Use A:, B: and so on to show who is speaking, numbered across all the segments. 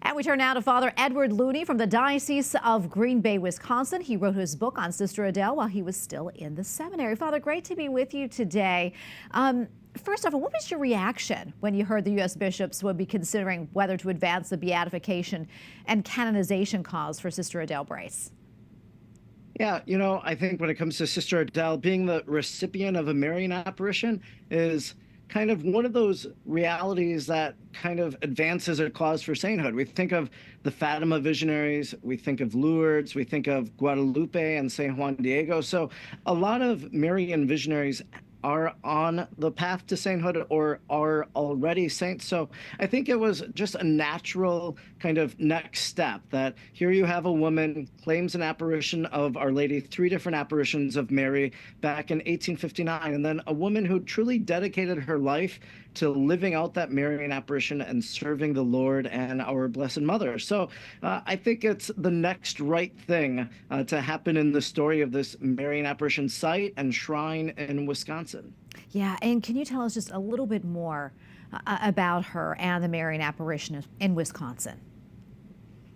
A: And we turn now to Father Edward Looney from the Diocese of Green Bay, Wisconsin. He wrote his book on Sister Adele while he was still in the seminary. Father, great to be with you today. First off, what was your reaction when you heard the U.S. bishops would be considering whether to advance the beatification and canonization cause for Sister Adele Brise?
B: Yeah, I think when it comes to Sister Adele, being the recipient of a Marian apparition is kind of one of those realities that kind of advances a cause for sainthood. We think of the Fatima visionaries, we think of Lourdes, we think of Guadalupe and San Juan Diego. So a lot of Marian visionaries are on the path to sainthood or are already saints. So I think it was just a natural kind of next step that here you have a woman claims an apparition of Our Lady, 3 different apparitions of Mary back in 1859, and then a woman who truly dedicated her life to living out that Marian apparition and serving the Lord and our Blessed Mother. So I think it's the next right thing to happen in the story of this Marian apparition site and shrine in Wisconsin.
A: Yeah, and can you tell us just a little bit more about her and the Marian apparition in Wisconsin?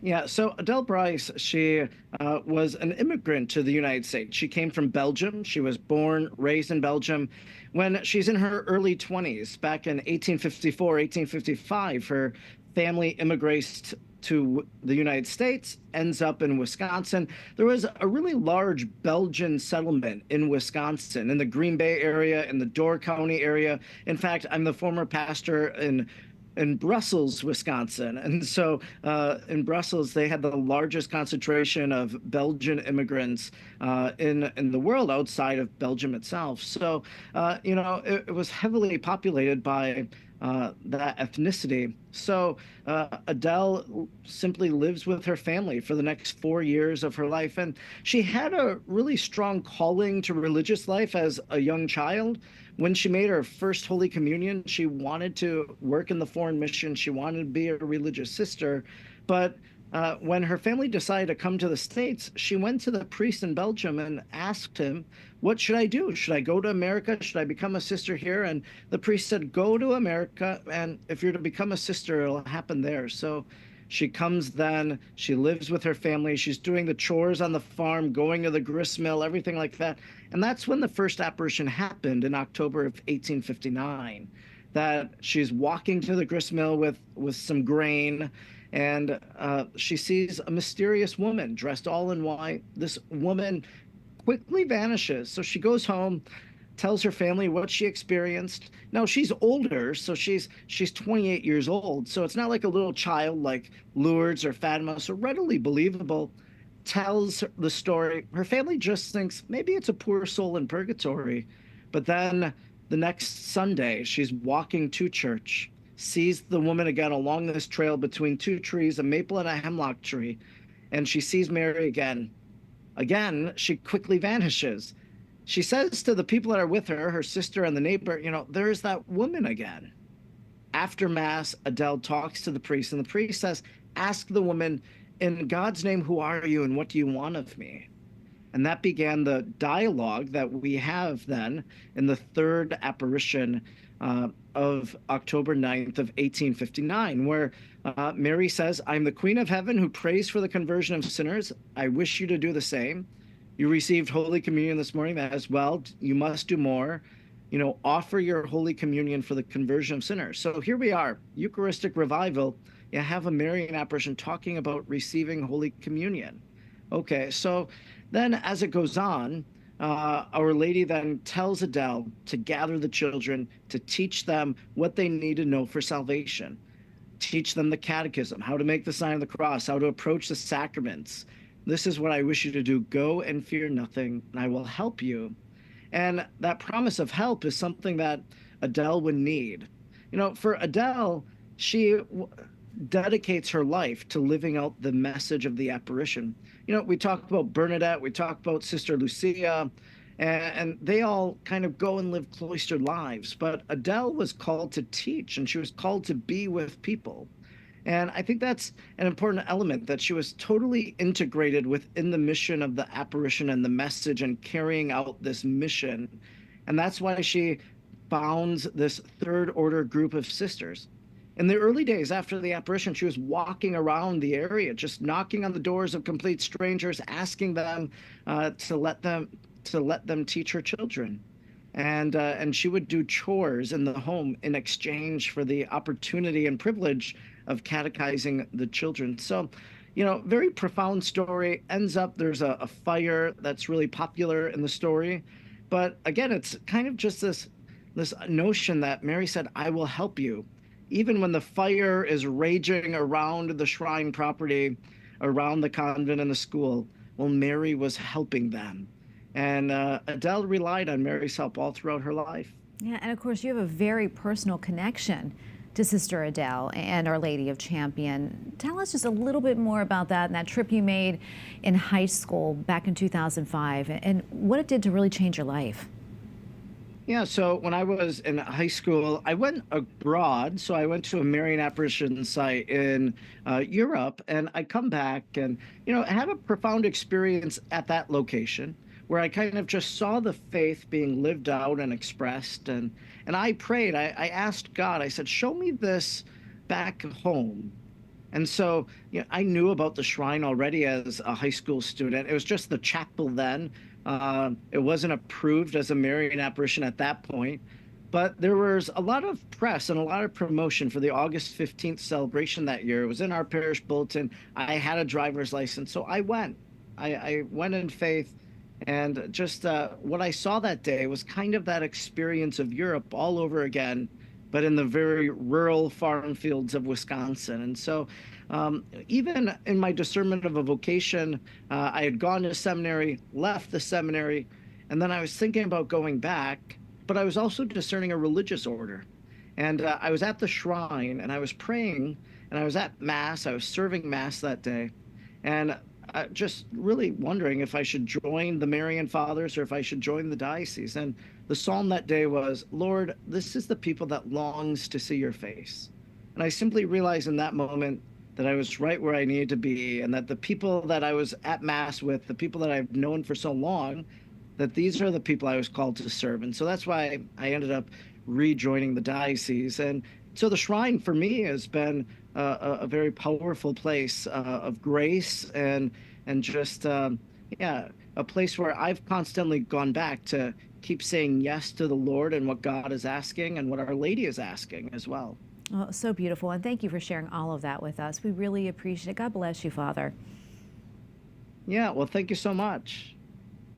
B: Yeah, so Adele Brise, she was an immigrant to the United States. She came from Belgium. She was born, raised in Belgium. When she's in her early 20s, back in 1854, 1855, her family immigrates to the United States, ends up in Wisconsin. There was a really large Belgian settlement in Wisconsin, in the Green Bay area, in the Door County area. In fact, I'm the former pastor in Brussels, Wisconsin. And so in Brussels, they had the largest concentration of Belgian immigrants in the world outside of Belgium itself. So, it was heavily populated by that ethnicity. So Adele simply lives with her family for the next 4 years of her life. And she had a really strong calling to religious life as a young child. When she made her first Holy Communion, she wanted to work in the foreign mission. She wanted to be a religious sister. But when her family decided to come to the States, she went to the priest in Belgium and asked him, what should I do? Should I go to America? Should I become a sister here? And the priest said, go to America, and if you're to become a sister, it'll happen there. So she comes then, she lives with her family, she's doing the chores on the farm, going to the grist mill, everything like that. And that's when the first apparition happened in October of 1859, that she's walking to the grist mill with some grain, and she sees a mysterious woman dressed all in white. This woman quickly vanishes. So she goes home, tells her family what she experienced. Now she's older, so she's 28 years old. So it's not like a little child like Lourdes or Fatima, so readily believable. Tells the story. Her family just thinks maybe it's a poor soul in purgatory. But then the next Sunday, she's walking to church, sees the woman again along this trail between 2 trees, a maple and a hemlock tree, and she sees Mary again. Again, she quickly vanishes. She says to the people that are with her, her sister and the neighbor, there's that woman again. After Mass, Adele talks to the priest, and the priest says, ask the woman, in God's name, who are you and what do you want of me? And that began the dialogue that we have then in the third apparition of October 9th of 1859, where Mary says, I'm the Queen of Heaven who prays for the conversion of sinners. I wish you to do the same. You received Holy Communion this morning as well. You must do more. Offer your Holy Communion for the conversion of sinners. So here we are, Eucharistic revival. You have a Marian apparition talking about receiving Holy Communion. Okay, so then as it goes on, Our Lady then tells Adele to gather the children, to teach them what they need to know for salvation. Teach them the catechism, how to make the sign of the cross, how to approach the sacraments. This is what I wish you to do. Go and fear nothing, and I will help you. And that promise of help is something that Adele would need. For Adele, she dedicates her life to living out the message of the apparition. We talk about Bernadette, we talk about Sister Lucia, and they all kind of go and live cloistered lives. But Adele was called to teach, and she was called to be with people. And I think that's an important element, that she was totally integrated within the mission of the apparition and the message and carrying out this mission. And that's why she founds this third order group of sisters. In the early days after the apparition, she was walking around the area, just knocking on the doors of complete strangers, asking them to let them teach her children. And she would do chores in the home in exchange for the opportunity and privilege of catechizing the children. So, very profound story. Ends up there's a fire that's really popular in the story, but again, it's kind of just this notion that Mary said, "I will help you," even when the fire is raging around the shrine property, around the convent and the school. Well, Mary was helping them. And Adele relied on Mary's help all throughout her life.
A: Yeah, and of course, you have a very personal connection to Sister Adele and Our Lady of Champion. Tell us just a little bit more about that and that trip you made in high school back in 2005 and what it did to really change your life.
B: Yeah, so when I was in high school, I went abroad. So I went to a Marian apparition site in Europe, and I come back and, had a profound experience at that location where I kind of just saw the faith being lived out and expressed. And I prayed, I asked God, I said, show me this back home. And so, I knew about the shrine already as a high school student. It was just the chapel then. It wasn't approved as a Marian apparition at that point. But there was a lot of press and a lot of promotion for the August 15th celebration that year. It was in our parish bulletin. I had a driver's license, so I went. I went in faith. And just what I saw that day was kind of that experience of Europe all over again, but in the very rural farm fields of Wisconsin. And so even in my discernment of a vocation, I had gone to seminary, left the seminary, and then I was thinking about going back, but I was also discerning a religious order. And I was at the shrine and I was praying and I was at Mass. I was serving Mass that day. And just really wondering if I should join the Marian Fathers or if I should join the diocese. And the psalm that day was, Lord, this is the people that longs to see your face. And I simply realized in that moment that I was right where I needed to be, and that the people that I was at Mass with, the people that I've known for so long, that these are the people I was called to serve. And so that's why I ended up rejoining the diocese. And so the shrine for me has been a very powerful place of grace and just a place where I've constantly gone back to keep saying yes to the Lord and what God is asking and what Our Lady is asking as well.
A: Oh, so beautiful. And thank you for sharing all of that with us. We really appreciate it. God bless you, Father.
B: Yeah, well, thank you so much.